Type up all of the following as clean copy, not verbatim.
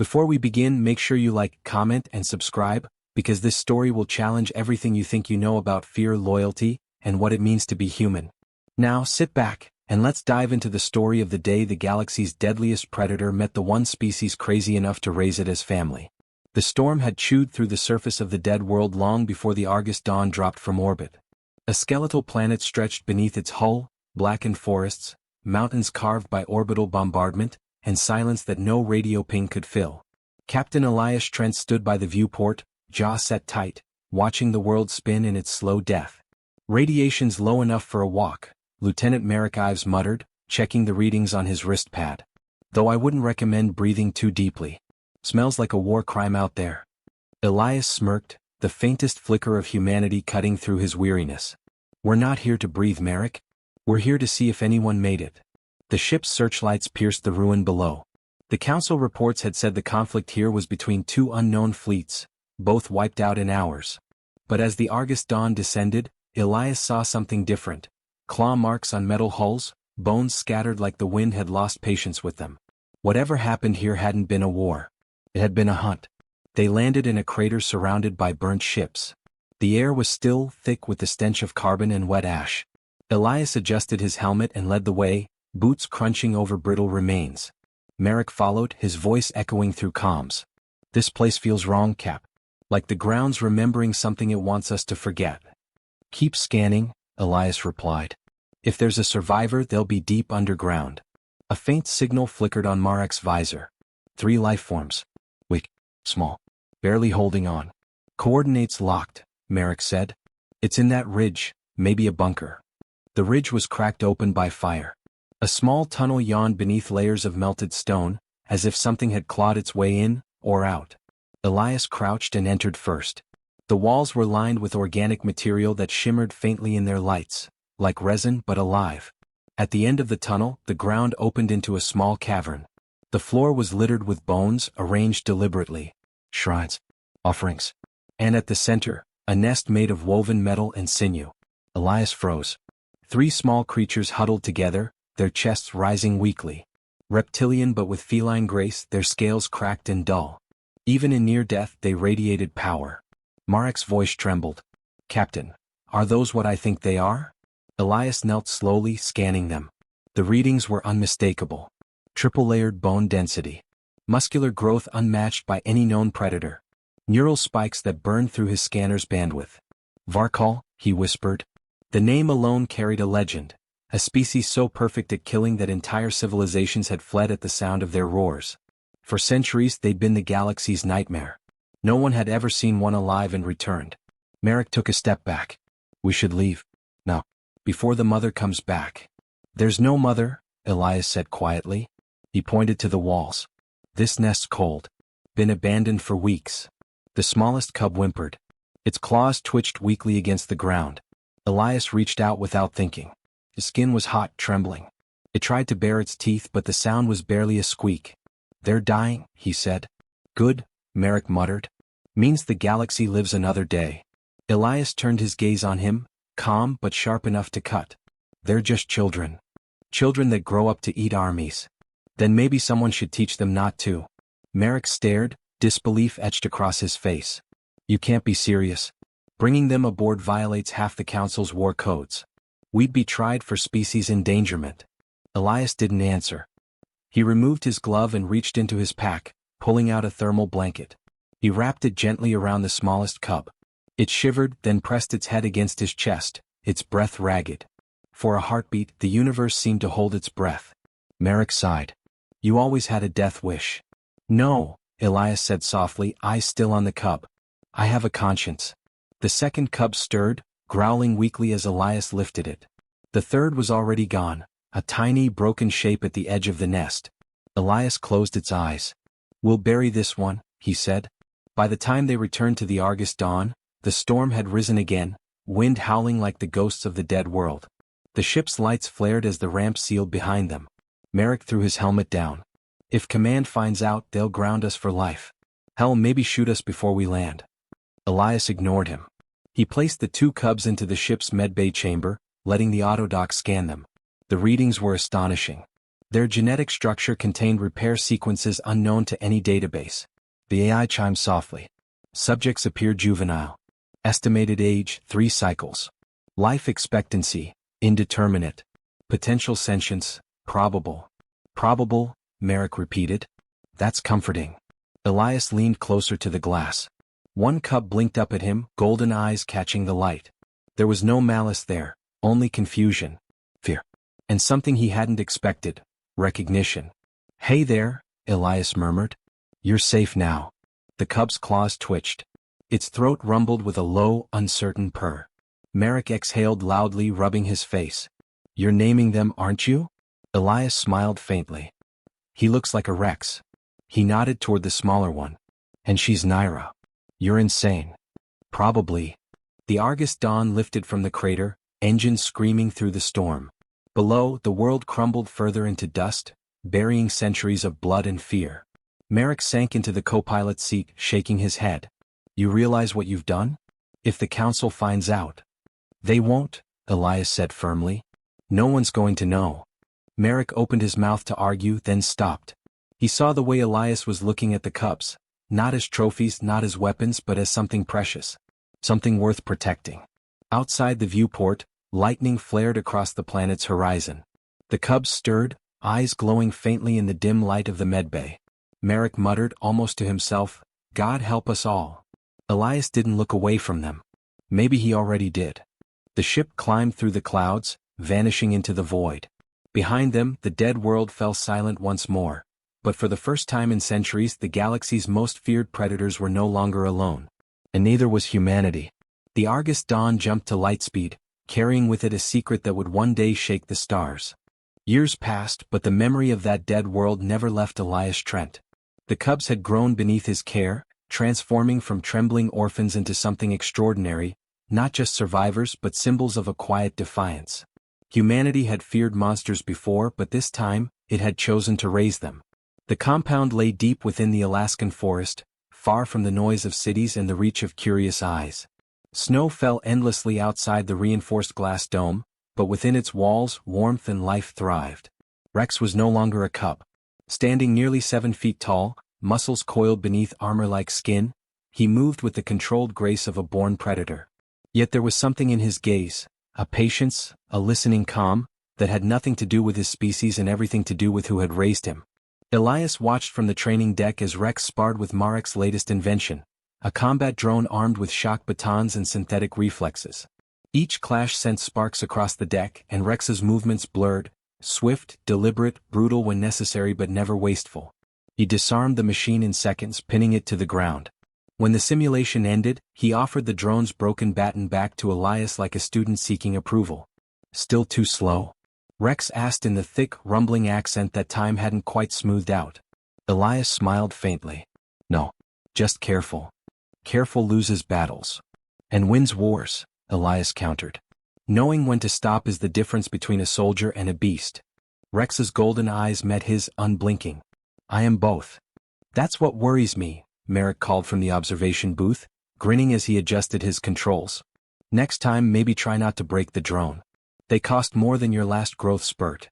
Before we begin, make sure you like, comment, and subscribe, because this story will challenge everything you think you know about fear, loyalty, and what it means to be human. Now, sit back, and let's dive into the story of the day the galaxy's deadliest predator met the one species crazy enough to raise it as family. The storm had chewed through the surface of the dead world long before the Argus dawn dropped from orbit. A skeletal planet stretched beneath its hull, blackened forests, mountains carved by orbital bombardment, and silence that no radio ping could fill. Captain Elias Trent stood by the viewport, jaw set tight, watching the world spin in its slow death. "Radiation's low enough for a walk," Lieutenant Merrick Ives muttered, checking the readings on his wrist pad. "Though I wouldn't recommend breathing too deeply. Smells like a war crime out there." Elias smirked, the faintest flicker of humanity cutting through his weariness. "We're not here to breathe, Merrick. We're here to see if anyone made it." The ship's searchlights pierced the ruin below. The council reports had said the conflict here was between two unknown fleets, both wiped out in hours. But as the Argus dawn descended, Elias saw something different. Claw marks on metal hulls, bones scattered like the wind had lost patience with them. Whatever happened here hadn't been a war. It had been a hunt. They landed in a crater surrounded by burnt ships. The air was still, thick with the stench of carbon and wet ash. Elias adjusted his helmet and led the way, boots crunching over brittle remains. Merrick followed, his voice echoing through comms. "This place feels wrong, Cap. Like the ground's remembering something it wants us to forget." "Keep scanning," Elias replied. "If there's a survivor, they'll be deep underground." A faint signal flickered on Marek's visor. 3 lifeforms. Weak, small, barely holding on. "Coordinates locked," Merrick said. "It's in that ridge, maybe a bunker." The ridge was cracked open by fire. A small tunnel yawned beneath layers of melted stone, as if something had clawed its way in, or out. Elias crouched and entered first. The walls were lined with organic material that shimmered faintly in their lights, like resin but alive. At the end of the tunnel, the ground opened into a small cavern. The floor was littered with bones, arranged deliberately. Shrines. Offerings. And at the center, a nest made of woven metal and sinew. Elias froze. 3 small creatures huddled together, their chests rising weakly. Reptilian but with feline grace, their scales cracked and dull. Even in near death, they radiated power. Marek's voice trembled. "Captain, are those what I think they are?" Elias knelt slowly, scanning them. The readings were unmistakable. Triple-layered bone density. Muscular growth unmatched by any known predator. Neural spikes that burned through his scanner's bandwidth. "Varal," he whispered. The name alone carried a legend. A species so perfect at killing that entire civilizations had fled at the sound of their roars. For centuries they'd been the galaxy's nightmare. No one had ever seen one alive and returned. Merrick took a step back. "We should leave. Now. Before the mother comes back." "There's no mother," Elias said quietly. He pointed to the walls. "This nest's cold. Been abandoned for weeks." The smallest cub whimpered. Its claws twitched weakly against the ground. Elias reached out without thinking. His skin was hot, trembling. It tried to bare its teeth, but the sound was barely a squeak. "They're dying," he said. "Good," Merrick muttered. "Means the galaxy lives another day." Elias turned his gaze on him, calm but sharp enough to cut. "They're just children. Children that grow up to eat armies. Then maybe someone should teach them not to." Merrick stared, disbelief etched across his face. "You can't be serious. Bringing them aboard violates half the Council's war codes. We'd be tried for species endangerment." Elias didn't answer. He removed his glove and reached into his pack, pulling out a thermal blanket. He wrapped it gently around the smallest cub. It shivered, then pressed its head against his chest, its breath ragged. For a heartbeat, the universe seemed to hold its breath. Merrick sighed. "You always had a death wish." "No," Elias said softly, eyes still on the cub. "I have a conscience." The second cub stirred, growling weakly as Elias lifted it. The third was already gone, a tiny, broken shape at the edge of the nest. Elias closed its eyes. "We'll bury this one," he said. By the time they returned to the Argus dawn, the storm had risen again, wind howling like the ghosts of the dead world. The ship's lights flared as the ramp sealed behind them. Merrick threw his helmet down. "If command finds out, they'll ground us for life. Hell, maybe shoot us before we land." Elias ignored him. He placed the 2 cubs into the ship's medbay chamber, letting the autodoc scan them. The readings were astonishing. Their genetic structure contained repair sequences unknown to any database. The AI chimed softly. Subjects appear juvenile. Estimated age, 3 cycles. Life expectancy, indeterminate. Potential sentience, probable. Probable, Merrick repeated. That's comforting. Elias leaned closer to the glass. One cub blinked up at him, golden eyes catching the light. There was no malice there, only confusion, fear, and something he hadn't expected, recognition. Hey there, Elias murmured. You're safe now. The cub's claws twitched. Its throat rumbled with a low, uncertain purr. Merrick exhaled loudly, rubbing his face. You're naming them, aren't you? Elias smiled faintly. He looks like a Rex. He nodded toward the smaller one. And she's Naira. You're insane. Probably. The Argus dawn lifted from the crater, engines screaming through the storm. Below, the world crumbled further into dust, burying centuries of blood and fear. Merrick sank into the co-pilot's seat, shaking his head. You realize what you've done? If the council finds out. They won't, Elias said firmly. No one's going to know. Merrick opened his mouth to argue, then stopped. He saw the way Elias was looking at the cubs, not as trophies, not as weapons, but as something precious. Something worth protecting. Outside the viewport, lightning flared across the planet's horizon. The cubs stirred, eyes glowing faintly in the dim light of the medbay. Merrick muttered almost to himself, God help us all. Elias didn't look away from them. Maybe he already did. The ship climbed through the clouds, vanishing into the void. Behind them, the dead world fell silent once more. But for the first time in centuries, the galaxy's most feared predators were no longer alone. And neither was humanity. The Argus dawn jumped to lightspeed, carrying with it a secret that would one day shake the stars. Years passed, but the memory of that dead world never left Elias Trent. The cubs had grown beneath his care, transforming from trembling orphans into something extraordinary, not just survivors but symbols of a quiet defiance. Humanity had feared monsters before, but this time, it had chosen to raise them. The compound lay deep within the Alaskan forest, far from the noise of cities and the reach of curious eyes. Snow fell endlessly outside the reinforced glass dome, but within its walls, warmth and life thrived. Rex was no longer a cub. Standing nearly 7 feet tall, muscles coiled beneath armor-like skin, he moved with the controlled grace of a born predator. Yet there was something in his gaze, a patience, a listening calm, that had nothing to do with his species and everything to do with who had raised him. Elias watched from the training deck as Rex sparred with Marek's latest invention, a combat drone armed with shock batons and synthetic reflexes. Each clash sent sparks across the deck, and Rex's movements blurred, swift, deliberate, brutal when necessary but never wasteful. He disarmed the machine in seconds, pinning it to the ground. When the simulation ended, he offered the drone's broken baton back to Elias like a student seeking approval. Still too slow? Rex asked in the thick, rumbling accent that time hadn't quite smoothed out. Elias smiled faintly. No. Just careful. Careful loses battles. And wins wars, Elias countered. Knowing when to stop is the difference between a soldier and a beast. Rex's golden eyes met his, unblinking. I am both. That's what worries me, Merrick called from the observation booth, grinning as he adjusted his controls. Next time maybe try not to break the drone. They cost more than your last growth spurt.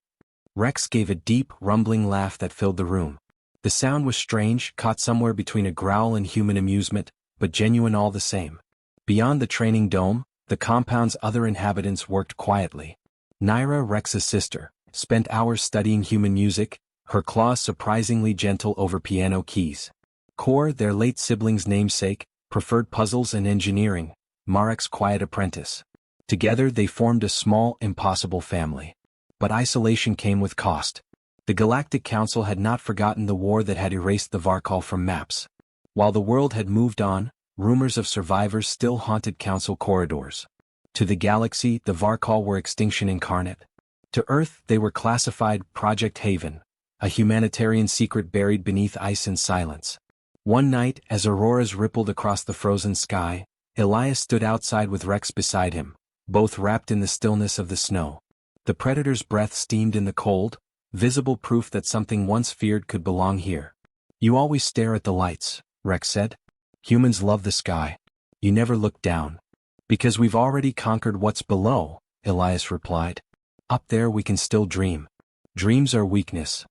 Rex gave a deep, rumbling laugh that filled the room. The sound was strange, caught somewhere between a growl and human amusement, but genuine all the same. Beyond the training dome, the compound's other inhabitants worked quietly. Naira, Rex's sister, spent hours studying human music, her claws surprisingly gentle over piano keys. Kor, their late sibling's namesake, preferred puzzles and engineering, Marek's quiet apprentice. Together they formed a small, impossible family. But isolation came with cost. The Galactic Council had not forgotten the war that had erased the Varal from maps. While the world had moved on, rumors of survivors still haunted council corridors. To the galaxy, the Varal were extinction incarnate. To Earth, they were classified Project Haven, a humanitarian secret buried beneath ice and silence. One night, as auroras rippled across the frozen sky, Elias stood outside with Rex beside him, both wrapped in the stillness of the snow. The predator's breath steamed in the cold, visible proof that something once feared could belong here. You always stare at the lights, Rex said. Humans love the sky. You never look down. Because we've already conquered what's below, Elias replied. Up there we can still dream. Dreams are weakness.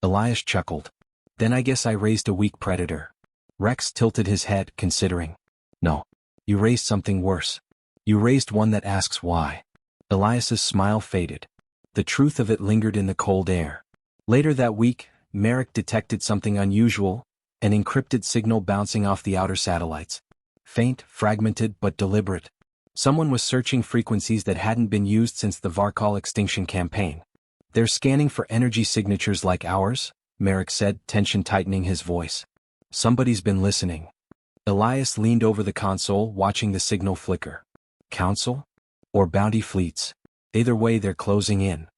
Elias chuckled. Then I guess I raised a weak predator. Rex tilted his head, considering. No. You raised something worse. You raised one that asks why. Elias's smile faded. The truth of it lingered in the cold air. Later that week, Merrick detected something unusual, an encrypted signal bouncing off the outer satellites. Faint, fragmented, but deliberate. Someone was searching frequencies that hadn't been used since the Varal extinction campaign. They're scanning for energy signatures like ours, Merrick said, tension tightening his voice. Somebody's been listening. Elias leaned over the console, watching the signal flicker. Council? Or bounty fleets? Either way, they're closing in.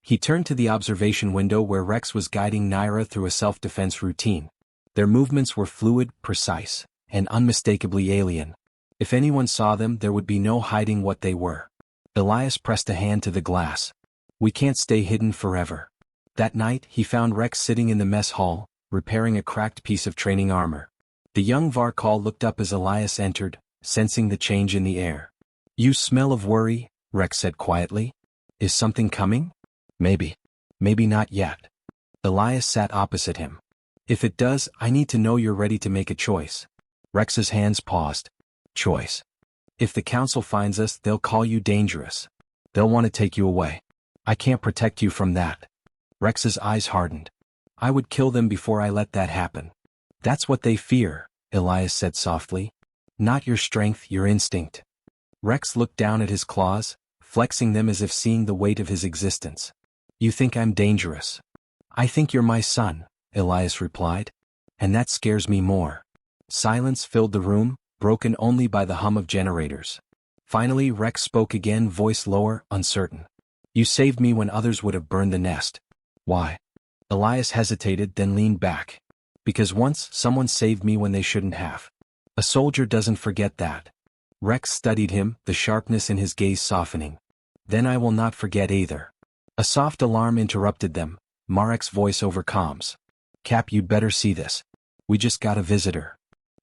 He turned to the observation window where Rex was guiding Naira through a self-defense routine. Their movements were fluid, precise, and unmistakably alien. If anyone saw them, there would be no hiding what they were. Elias pressed a hand to the glass. We can't stay hidden forever. That night, he found Rex sitting in the mess hall, repairing a cracked piece of training armor. The young Varal looked up as Elias entered, sensing the change in the air. You smell of worry, Rex said quietly. Is something coming? Maybe. Maybe not yet. Elias sat opposite him. If it does, I need to know you're ready to make a choice. Rex's hands paused. Choice. If the council finds us, they'll call you dangerous. They'll want to take you away. I can't protect you from that. Rex's eyes hardened. I would kill them before I let that happen. That's what they fear, Elias said softly. Not your strength, your instinct. Rex looked down at his claws, flexing them as if seeing the weight of his existence. You think I'm dangerous. I think you're my son, Elias replied. And that scares me more. Silence filled the room, broken only by the hum of generators. Finally Rex spoke again, voice lower, uncertain. You saved me when others would have burned the nest. Why? Elias hesitated, then leaned back. Because once someone saved me when they shouldn't have. A soldier doesn't forget that. Rex studied him, the sharpness in his gaze softening. Then I will not forget either. A soft alarm interrupted them, Marek's voice over comms. Cap, you'd better see this. We just got a visitor.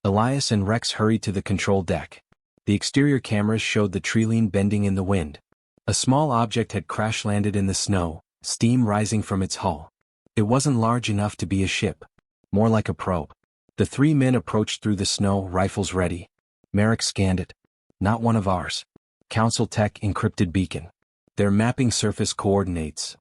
Elias and Rex hurried to the control deck. The exterior cameras showed the trilene bending in the wind. A small object had crash-landed in the snow, steam rising from its hull. It wasn't large enough to be a ship. More like a probe. The three men approached through the snow, rifles ready. Merrick scanned it. Not one of ours. Council Tech encrypted beacon. They're mapping surface coordinates.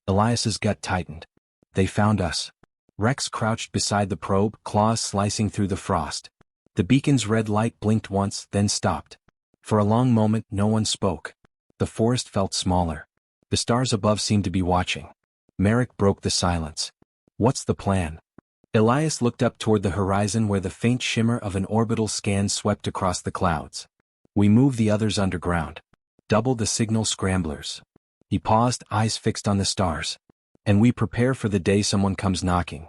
Elias's gut tightened. They found us. Rex crouched beside the probe, claws slicing through the frost. The beacon's red light blinked once, then stopped. For a long moment, no one spoke. The forest felt smaller. The stars above seemed to be watching. Merrick broke the silence. What's the plan? Elias looked up toward the horizon where the faint shimmer of an orbital scan swept across the clouds. We move the others underground. Double the signal scramblers. He paused, eyes fixed on the stars. And we prepare for the day someone comes knocking.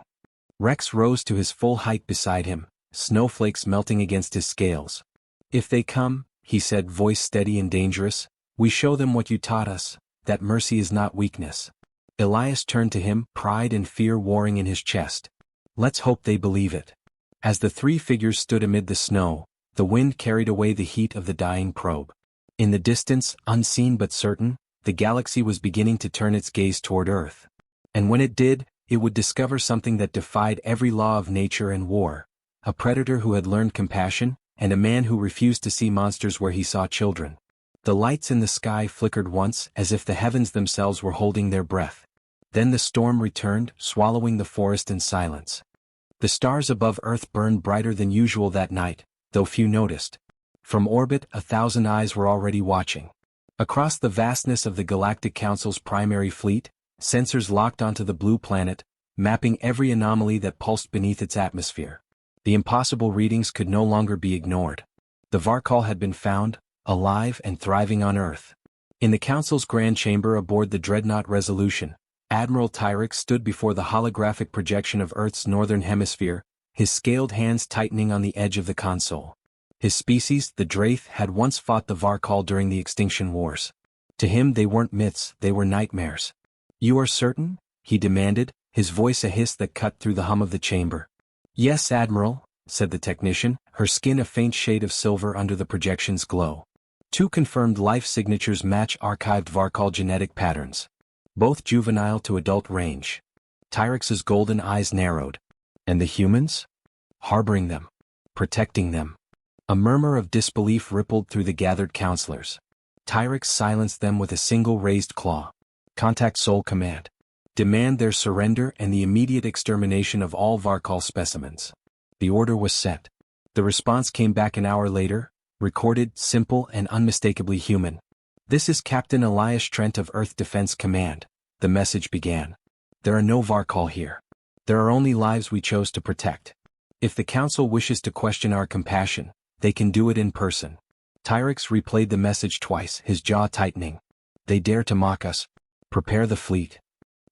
Rex rose to his full height beside him, snowflakes melting against his scales. If they come, he said, voice steady and dangerous, we show them what you taught us, that mercy is not weakness. Elias turned to him, pride and fear warring in his chest. Let's hope they believe it. As the three figures stood amid the snow, the wind carried away the heat of the dying probe. In the distance, unseen but certain, the galaxy was beginning to turn its gaze toward Earth. And when it did, it would discover something that defied every law of nature and war. A predator who had learned compassion, and a man who refused to see monsters where he saw children. The lights in the sky flickered once, as if the heavens themselves were holding their breath. Then the storm returned, swallowing the forest in silence. The stars above Earth burned brighter than usual that night, though few noticed. From orbit, 1,000 eyes were already watching. Across the vastness of the Galactic Council's primary fleet, sensors locked onto the blue planet, mapping every anomaly that pulsed beneath its atmosphere. The impossible readings could no longer be ignored. The Varal had been found, alive and thriving on Earth. In the Council's grand chamber aboard the dreadnought Resolution, Admiral Tyrek stood before the holographic projection of Earth's northern hemisphere, his scaled hands tightening on the edge of the console. His species, the Draith, had once fought the Varal during the Extinction Wars. To him they weren't myths, they were nightmares. You are certain? He demanded, his voice a hiss that cut through the hum of the chamber. Yes, Admiral, said the technician, her skin a faint shade of silver under the projection's glow. 2 confirmed life signatures match archived Varal genetic patterns. both juvenile to adult range. Tyrex's golden eyes narrowed. And the humans? Harboring them. Protecting them. A murmur of disbelief rippled through the gathered counselors. Tyrex silenced them with a single raised claw. Contact Soul Command. Demand their surrender and the immediate extermination of all Varal specimens. The order was sent. The response came back an hour later, recorded, simple and unmistakably human. This is Captain Elias Trent of Earth Defense Command, the message began. There are no Varal here. There are only lives we chose to protect. If the Council wishes to question our compassion, they can do it in person. Tyrex replayed the message twice, his jaw tightening. They dare to mock us. Prepare the fleet.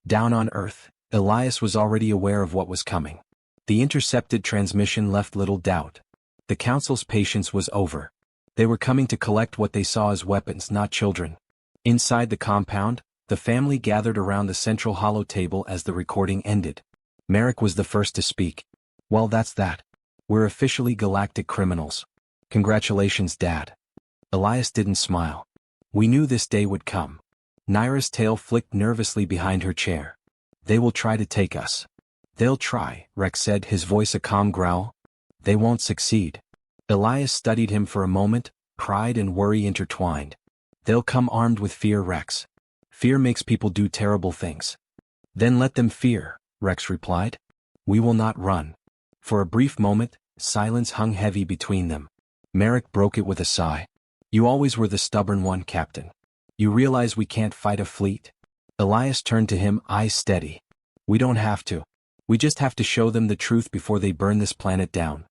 Down on Earth, Elias was already aware of what was coming. The intercepted transmission left little doubt. The Council's patience was over. They were coming to collect what they saw as weapons, not children. Inside the compound, the family gathered around the central hollow table as the recording ended. Merrick was the first to speak. Well, that's that. We're officially galactic criminals. Congratulations, Dad. Elias didn't smile. We knew this day would come. Naira's tail flicked nervously behind her chair. They will try to take us. They'll try, Rex said, his voice a calm growl. They won't succeed. Elias studied him for a moment, pride and worry intertwined. They'll come armed with fear, Rex. Fear makes people do terrible things. Then let them fear, Rex replied. We will not run. For a brief moment, silence hung heavy between them. Merrick broke it with a sigh. You always were the stubborn one, Captain. You realize we can't fight a fleet? Elias turned to him, eyes steady. We don't have to. We just have to show them the truth before they burn this planet down.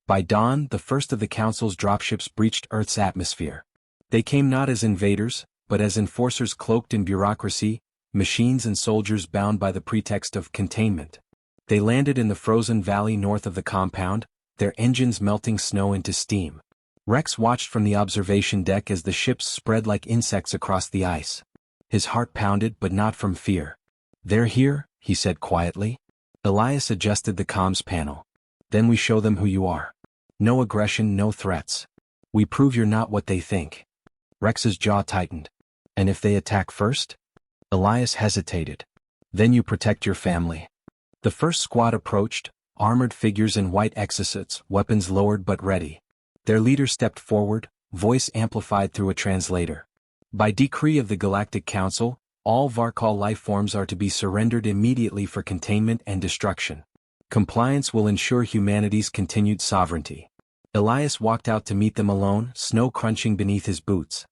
By dawn, the first of the Council's dropships breached Earth's atmosphere. They came not as invaders, but as enforcers cloaked in bureaucracy, machines and soldiers bound by the pretext of containment. They landed in the frozen valley north of the compound, their engines melting snow into steam. Rex watched from the observation deck as the ships spread like insects across the ice. His heart pounded, but not from fear. They're here, he said quietly. Elias adjusted the comms panel. Then we show them who you are. No aggression, no threats. We prove you're not what they think. Rex's jaw tightened. And if they attack first? Elias hesitated. Then you protect your family. The first squad approached, armored figures in white exosuits, weapons lowered but ready. Their leader stepped forward, voice amplified through a translator. By decree of the Galactic Council, all Varal life forms are to be surrendered immediately for containment and destruction. Compliance will ensure humanity's continued sovereignty. Elias walked out to meet them alone, snow crunching beneath his boots.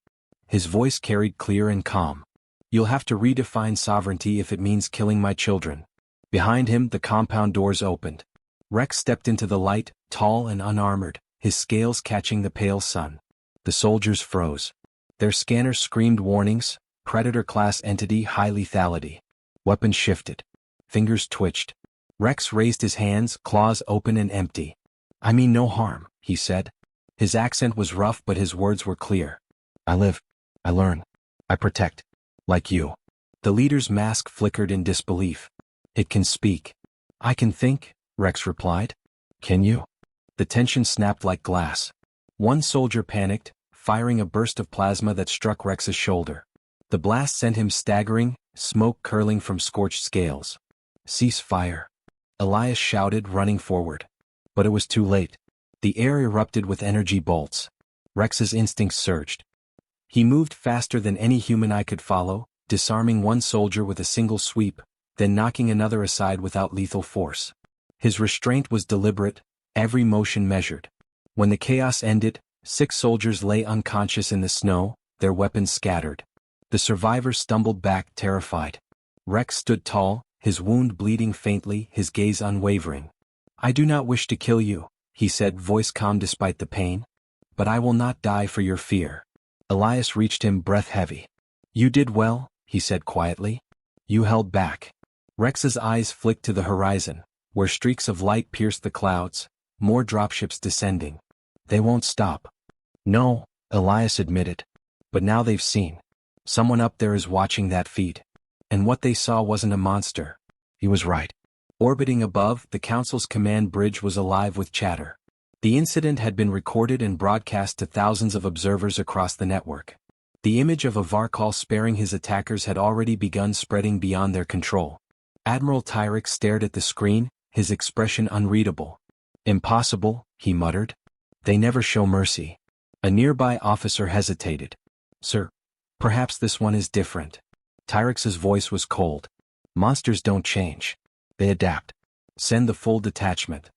His voice carried clear and calm. You'll have to redefine sovereignty if it means killing my children. Behind him, the compound doors opened. Rex stepped into the light, tall and unarmored, his scales catching the pale sun. The soldiers froze. Their scanners screamed warnings, predator-class entity, high lethality. Weapons shifted. Fingers twitched. Rex raised his hands, claws open and empty. I mean no harm, he said. His accent was rough but his words were clear. I live. I learn. I protect. Like you. The leader's mask flickered in disbelief. It can speak. I can think, Rex replied. Can you? The tension snapped like glass. One soldier panicked, firing a burst of plasma that struck Rex's shoulder. The blast sent him staggering, smoke curling from scorched scales. Cease fire. Elias shouted, running forward. But it was too late. The air erupted with energy bolts. Rex's instincts surged. He moved faster than any human eye could follow, disarming one soldier with a single sweep, then knocking another aside without lethal force. His restraint was deliberate, every motion measured. When the chaos ended, 6 soldiers lay unconscious in the snow, their weapons scattered. The survivors stumbled back, terrified. Rex stood tall, his wound bleeding faintly, his gaze unwavering. I do not wish to kill you, he said, voice calm despite the pain. But I will not die for your fear. Elias reached him, breath heavy. You did well, he said quietly. You held back. Rex's eyes flicked to the horizon, where streaks of light pierced the clouds, more dropships descending. They won't stop. No, Elias admitted. But now they've seen. Someone up there is watching that feed. And what they saw wasn't a monster. He was right. Orbiting above, the Council's command bridge was alive with chatter. The incident had been recorded and broadcast to thousands of observers across the network. The image of a Varkal sparing his attackers had already begun spreading beyond their control. Admiral Tyrix stared at the screen, his expression unreadable. "Impossible," he muttered. "They never show mercy." A nearby officer hesitated. "Sir, perhaps this one is different." Tyrix's voice was cold. "Monsters don't change. They adapt. Send the full detachment."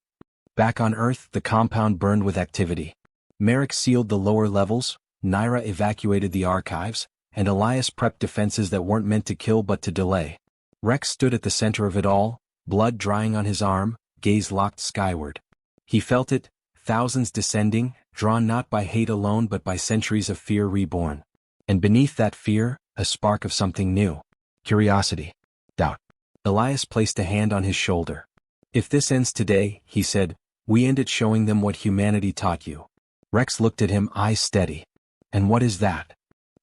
Back on Earth, the compound burned with activity. Merrick sealed the lower levels, Naira evacuated the archives, and Elias prepped defenses that weren't meant to kill but to delay. Rex stood at the center of it all, blood drying on his arm, gaze locked skyward. He felt it, thousands descending, drawn not by hate alone but by centuries of fear reborn. And beneath that fear, a spark of something new. Curiosity. Doubt. Elias placed a hand on his shoulder. "If this ends today," he said, "we end it showing them what humanity taught you." Rex looked at him, eyes steady. "And what is that?"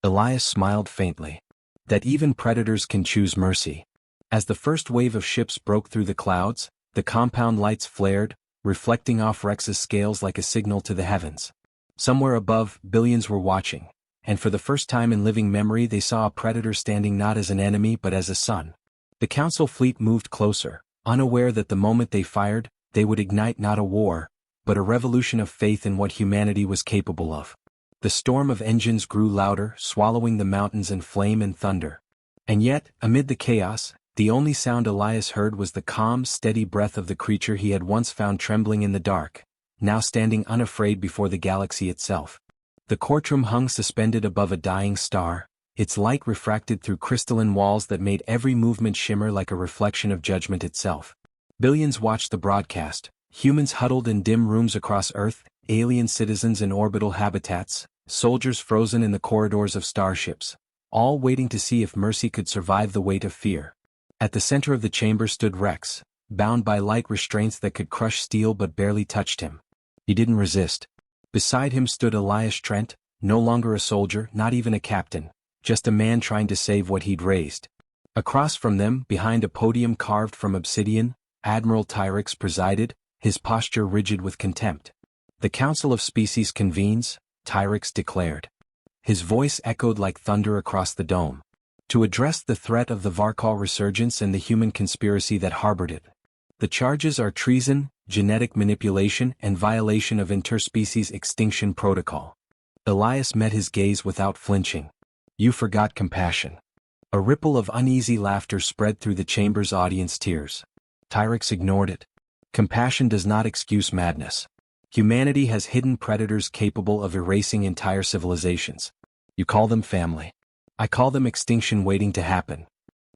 Elias smiled faintly. "That even predators can choose mercy." As the first wave of ships broke through the clouds, the compound lights flared, reflecting off Rex's scales like a signal to the heavens. Somewhere above, billions were watching, and for the first time in living memory they saw a predator standing not as an enemy but as a son. The Council fleet moved closer, unaware that the moment they fired, they would ignite not a war, but a revolution of faith in what humanity was capable of. The storm of engines grew louder, swallowing the mountains in flame and thunder. And yet, amid the chaos, the only sound Elias heard was the calm, steady breath of the creature he had once found trembling in the dark, now standing unafraid before the galaxy itself. The courtroom hung suspended above a dying star, its light refracted through crystalline walls that made every movement shimmer like a reflection of judgment itself. Billions watched the broadcast, humans huddled in dim rooms across Earth, alien citizens in orbital habitats, soldiers frozen in the corridors of starships, all waiting to see if mercy could survive the weight of fear. At the center of the chamber stood Rex, bound by light restraints that could crush steel but barely touched him. He didn't resist. Beside him stood Elias Trent, no longer a soldier, not even a captain, just a man trying to save what he'd raised. Across from them, behind a podium carved from obsidian, Admiral Tyrix presided, his posture rigid with contempt. "The Council of Species convenes," Tyrix declared. His voice echoed like thunder across the dome. "To address the threat of the Varkal resurgence and the human conspiracy that harbored it. The charges are treason, genetic manipulation, and violation of interspecies extinction protocol." Elias met his gaze without flinching. "You forgot compassion." A ripple of uneasy laughter spread through the chamber's audience tiers. Tyrix ignored it. "Compassion does not excuse madness. Humanity has hidden predators capable of erasing entire civilizations. You call them family. I call them extinction waiting to happen."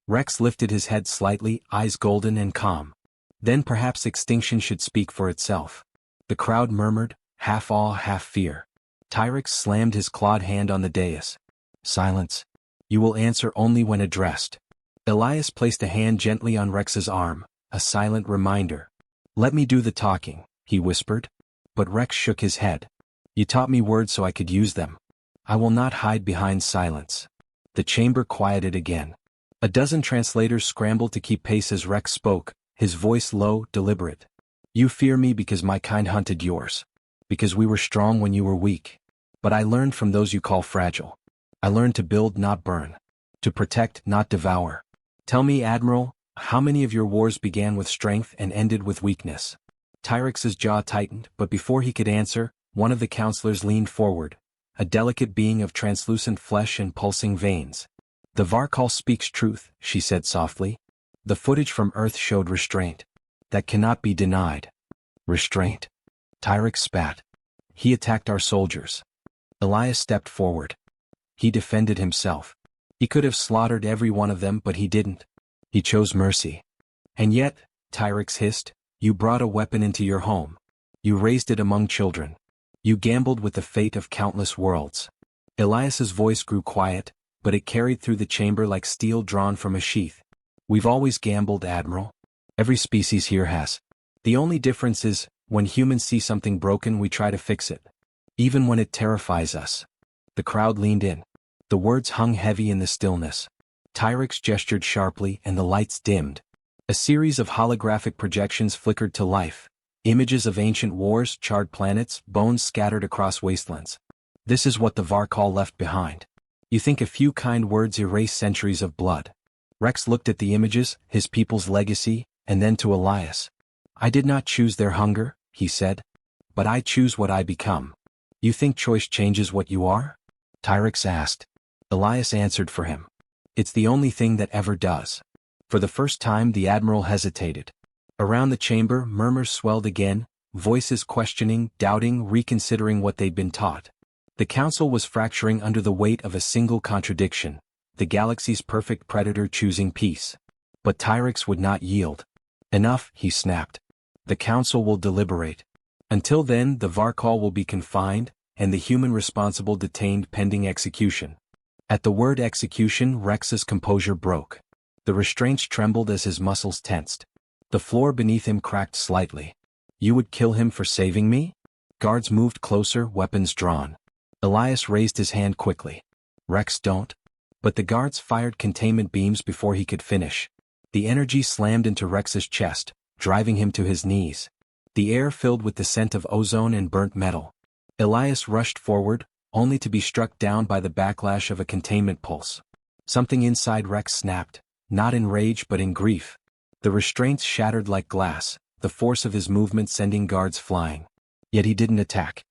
Rex lifted his head slightly, eyes golden and calm. "Then perhaps extinction should speak for itself." The crowd murmured, half awe, half fear. Tyrix slammed his clawed hand on the dais. "Silence. You will answer only when addressed." Elias placed a hand gently on Rex's arm, a silent reminder. "Let me do the talking," he whispered. But Rex shook his head. "You taught me words so I could use them. I will not hide behind silence." The chamber quieted again. A dozen translators scrambled to keep pace as Rex spoke, his voice low, deliberate. "You fear me because my kind hunted yours. Because we were strong when you were weak. But I learned from those you call fragile. I learned to build, not burn. To protect, not devour. Tell me, Admiral, how many of your wars began with strength and ended with weakness?" Tyrix's jaw tightened, but before he could answer, one of the counselors leaned forward, a delicate being of translucent flesh and pulsing veins. "The Varkal speaks truth," she said softly. "The footage from Earth showed restraint. That cannot be denied." "Restraint?" Tyrix spat. "He attacked our soldiers." Elias stepped forward. "He defended himself. He could have slaughtered every one of them but he didn't. He chose mercy." "And yet," Tyrix hissed, "you brought a weapon into your home. You raised it among children. You gambled with the fate of countless worlds." Elias's voice grew quiet, but it carried through the chamber like steel drawn from a sheath. "We've always gambled, Admiral. Every species here has. The only difference is, when humans see something broken we try to fix it. Even when it terrifies us." The crowd leaned in. The words hung heavy in the stillness. Tyrix gestured sharply and the lights dimmed. A series of holographic projections flickered to life. Images of ancient wars, charred planets, bones scattered across wastelands. "This is what the Varkal left behind. You think a few kind words erase centuries of blood. Rex looked at the images, his people's legacy, and then to Elias. I did not choose their hunger, he said. But I choose what I become. You think choice changes what you are? Tyrix asked. Elias answered for him. It's the only thing that ever does. For the first time the admiral hesitated. Around the chamber murmurs swelled again, voices questioning, doubting, reconsidering what they'd been taught. The council was fracturing under the weight of a single contradiction, the galaxy's perfect predator choosing peace. But Tyrix would not yield. Enough, he snapped. The council will deliberate. Until then the Varal will be confined, and the human responsible detained pending execution. At the word execution Rex's composure broke. The restraints trembled as his muscles tensed. The floor beneath him cracked slightly. You would kill him for saving me? Guards moved closer, weapons drawn. Elias raised his hand quickly. Rex, don't. But the guards fired containment beams before he could finish. The energy slammed into Rex's chest, driving him to his knees. The air filled with the scent of ozone and burnt metal. Elias rushed forward, only to be struck down by the backlash of a containment pulse. Something inside Rex snapped, not in rage but in grief. The restraints shattered like glass, the force of his movement sending guards flying. Yet he didn't attack.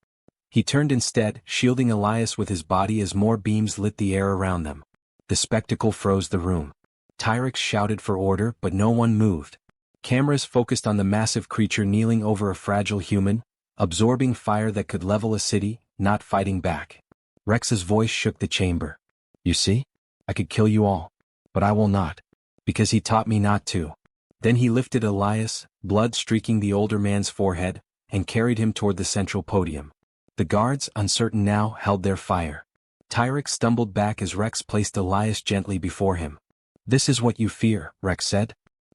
He turned instead, shielding Elias with his body as more beams lit the air around them. The spectacle froze the room. Tyrix shouted for order, but no one moved. Cameras focused on the massive creature kneeling over a fragile human, absorbing fire that could level a city, not fighting back. Rex's voice shook the chamber. You see? I could kill you all. But I will not. Because he taught me not to. Then he lifted Elias, blood streaking the older man's forehead, and carried him toward the central podium. The guards, uncertain now, held their fire. Tyrix stumbled back as Rex placed Elias gently before him. This is what you fear, Rex said.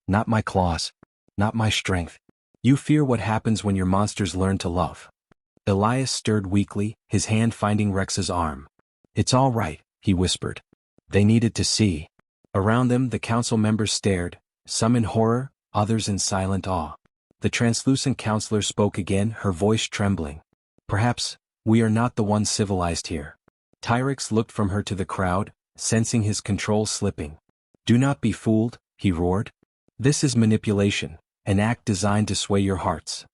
Not my claws. Not my strength. You fear what happens when your monsters learn to love. Elias stirred weakly, his hand finding Rex's arm. It's all right, he whispered. They needed to see. Around them the council members stared, some in horror, others in silent awe. The translucent counselor spoke again, her voice trembling. Perhaps, we are not the ones civilized here. Tyrix looked from her to the crowd, sensing his control slipping. Do not be fooled, he roared. This is manipulation, an act designed to sway your hearts.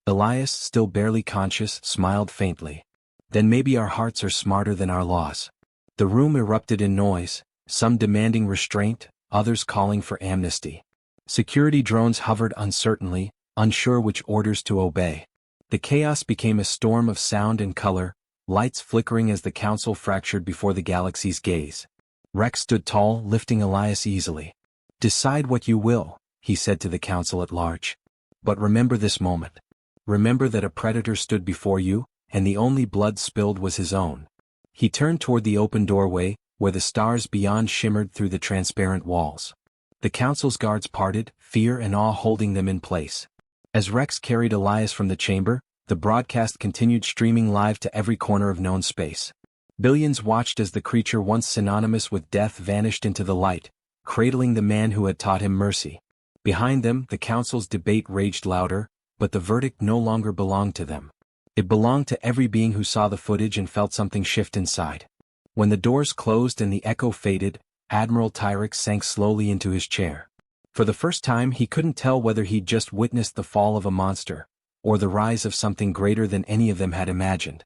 Elias, still barely conscious, smiled faintly. Then maybe our hearts are smarter than our laws. The room erupted in noise, some demanding restraint, others calling for amnesty. Security drones hovered uncertainly, unsure which orders to obey. The chaos became a storm of sound and color, lights flickering as the council fractured before the galaxy's gaze. Rex stood tall, lifting Elias easily. Decide what you will, he said to the council at large. But remember this moment. Remember that a predator stood before you, and the only blood spilled was his own. He turned toward the open doorway, where the stars beyond shimmered through the transparent walls. The council's guards parted, fear and awe holding them in place. As Rex carried Elias from the chamber, the broadcast continued streaming live to every corner of known space. Billions watched as the creature once synonymous with death vanished into the light, cradling the man who had taught him mercy. Behind them, the council's debate raged louder, but the verdict no longer belonged to them. It belonged to every being who saw the footage and felt something shift inside. When the doors closed and the echo faded, Admiral Tyrix sank slowly into his chair. For the first time he couldn't tell whether he'd just witnessed the fall of a monster, or the rise of something greater than any of them had imagined.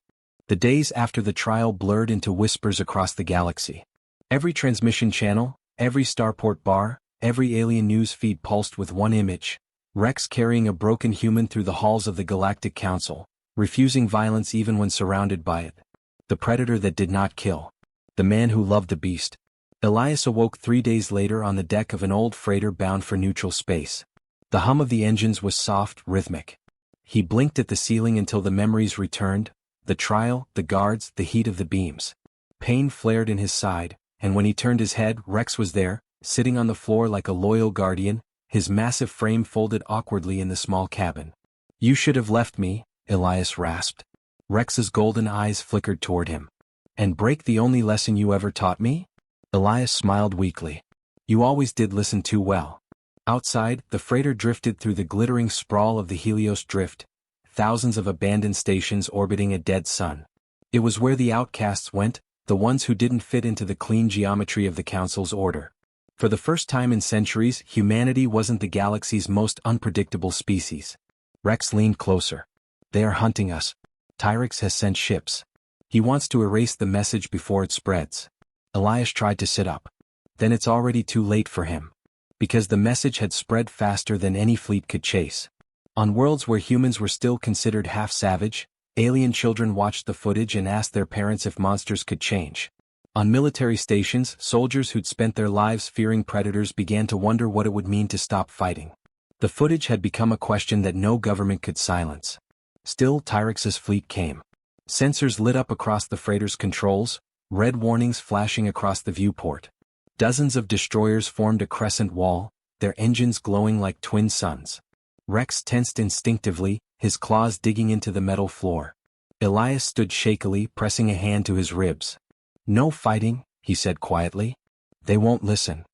The days after the trial blurred into whispers across the galaxy. Every transmission channel, every starport bar, every alien news feed pulsed with one image: Rex carrying a broken human through the halls of the Galactic Council, refusing violence even when surrounded by it. The predator that did not kill. The man who loved the beast. Elias awoke 3 days later on the deck of an old freighter bound for neutral space. The hum of the engines was soft, rhythmic. He blinked at the ceiling until the memories returned: the trial, the guards, the heat of the beams. Pain flared in his side, and when he turned his head, Rex was there, sitting on the floor like a loyal guardian, his massive frame folded awkwardly in the small cabin. You should have left me, Elias rasped. Rex's golden eyes flickered toward him. And break the only lesson you ever taught me? Elias smiled weakly. You always did listen too well. Outside, the freighter drifted through the glittering sprawl of the Helios Drift, thousands of abandoned stations orbiting a dead sun. It was where the outcasts went, the ones who didn't fit into the clean geometry of the Council's order. For the first time in centuries, humanity wasn't the galaxy's most unpredictable species. Rex leaned closer. They are hunting us. Tyrix has sent ships. He wants to erase the message before it spreads. Elias tried to sit up. Then it's already too late for him. Because the message had spread faster than any fleet could chase. On worlds where humans were still considered half-savage, alien children watched the footage and asked their parents if monsters could change. On military stations, soldiers who'd spent their lives fearing predators began to wonder what it would mean to stop fighting. The footage had become a question that no government could silence. Still, Tyrix's fleet came. Sensors lit up across the freighter's controls, red warnings flashing across the viewport. Dozens of destroyers formed a crescent wall, their engines glowing like twin suns. Rex tensed instinctively, his claws digging into the metal floor. Elias stood shakily, pressing a hand to his ribs. "No fighting," he said quietly. "They won't listen."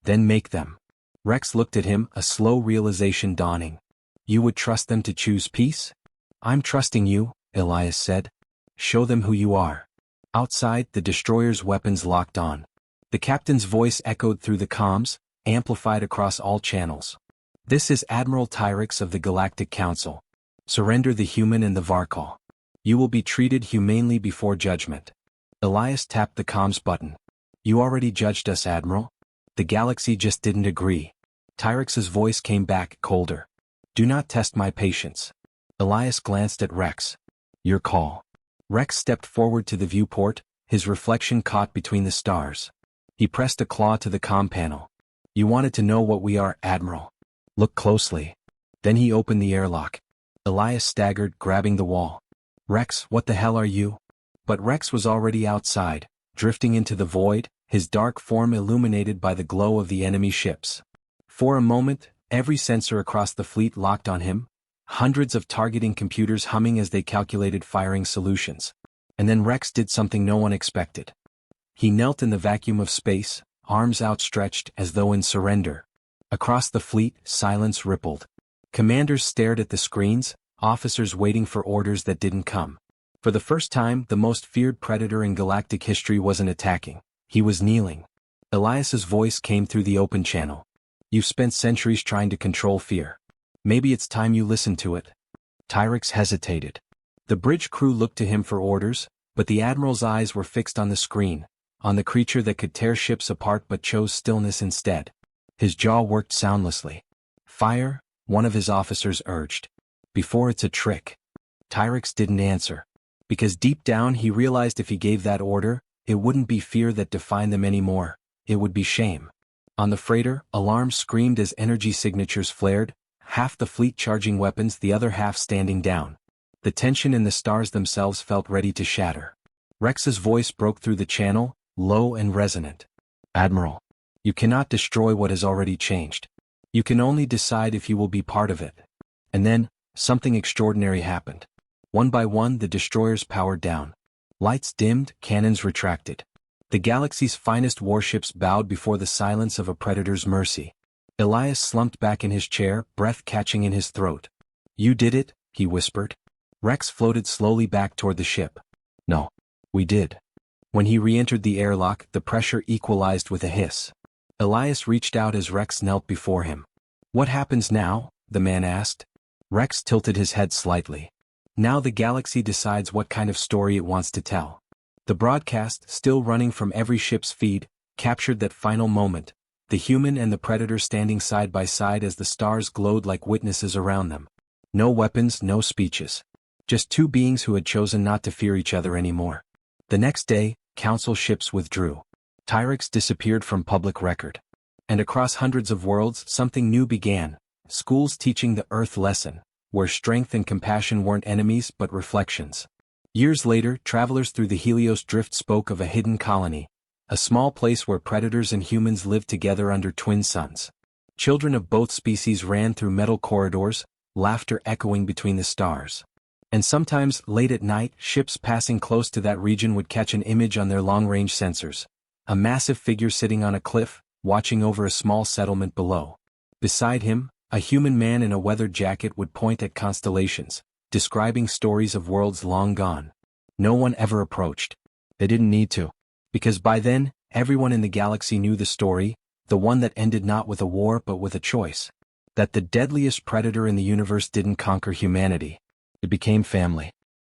"Then make them." Rex looked at him, a slow realization dawning. "You would trust them to choose peace?" "I'm trusting you," Elias said. "Show them who you are." Outside, the destroyer's weapons locked on. The captain's voice echoed through the comms, amplified across all channels. "This is Admiral Tyrix of the Galactic Council. Surrender the human and the Varal. You will be treated humanely before judgment." Elias tapped the comms button. "You already judged us, Admiral. The galaxy just didn't agree." Tyrix's voice came back, colder. "Do not test my patience." Elias glanced at Rex. "Your call." Rex stepped forward to the viewport, his reflection caught between the stars. He pressed a claw to the comm panel. "You wanted to know what we are, Admiral. Look closely." Then he opened the airlock. Elias staggered, grabbing the wall. "Rex, what the hell are you?" But Rex was already outside, drifting into the void, his dark form illuminated by the glow of the enemy ships. For a moment, every sensor across the fleet locked on him, hundreds of targeting computers humming as they calculated firing solutions. And then Rex did something no one expected. He knelt in the vacuum of space, arms outstretched as though in surrender. Across the fleet, silence rippled. Commanders stared at the screens, officers waiting for orders that didn't come. For the first time, the most feared predator in galactic history wasn't attacking. He was kneeling. Elias's voice came through the open channel. "You've spent centuries trying to control fear. Maybe it's time you listen to it." Tyrix hesitated. The bridge crew looked to him for orders, but the Admiral's eyes were fixed on the screen, on the creature that could tear ships apart but chose stillness instead. His jaw worked soundlessly. "Fire," one of his officers urged. "Before it's a trick." Tyrix didn't answer. Because deep down he realized if he gave that order, it wouldn't be fear that defined them anymore, it would be shame. On the freighter, alarms screamed as energy signatures flared, half the fleet charging weapons, the other half standing down. The tension in the stars themselves felt ready to shatter. Rex's voice broke through the channel, low and resonant. "Admiral, you cannot destroy what has already changed. You can only decide if you will be part of it." And then, something extraordinary happened. One by one, the destroyers powered down. Lights dimmed, cannons retracted. The galaxy's finest warships bowed before the silence of a predator's mercy. Elias slumped back in his chair, breath catching in his throat. "You did it," he whispered. Rex floated slowly back toward the ship. "No. We did." When he re-entered the airlock, the pressure equalized with a hiss. Elias reached out as Rex knelt before him. "What happens now?" the man asked. Rex tilted his head slightly. "Now the galaxy decides what kind of story it wants to tell." The broadcast, still running from every ship's feed, captured that final moment, the human and the predator standing side by side as the stars glowed like witnesses around them. No weapons, no speeches. Just two beings who had chosen not to fear each other anymore. The next day, Council ships withdrew. Tyrix disappeared from public record. And across hundreds of worlds, something new began, schools teaching the Earth lesson, where strength and compassion weren't enemies but reflections. Years later, travelers through the Helios drift spoke of a hidden colony, a small place where predators and humans lived together under twin suns. Children of both species ran through metal corridors, laughter echoing between the stars. And sometimes, late at night, ships passing close to that region would catch an image on their long-range sensors. A massive figure sitting on a cliff, watching over a small settlement below. Beside him, a human man in a weathered jacket would point at constellations, describing stories of worlds long gone. No one ever approached. They didn't need to. Because by then, everyone in the galaxy knew the story, the one that ended not with a war but with a choice. That the deadliest predator in the universe didn't conquer humanity. It became family.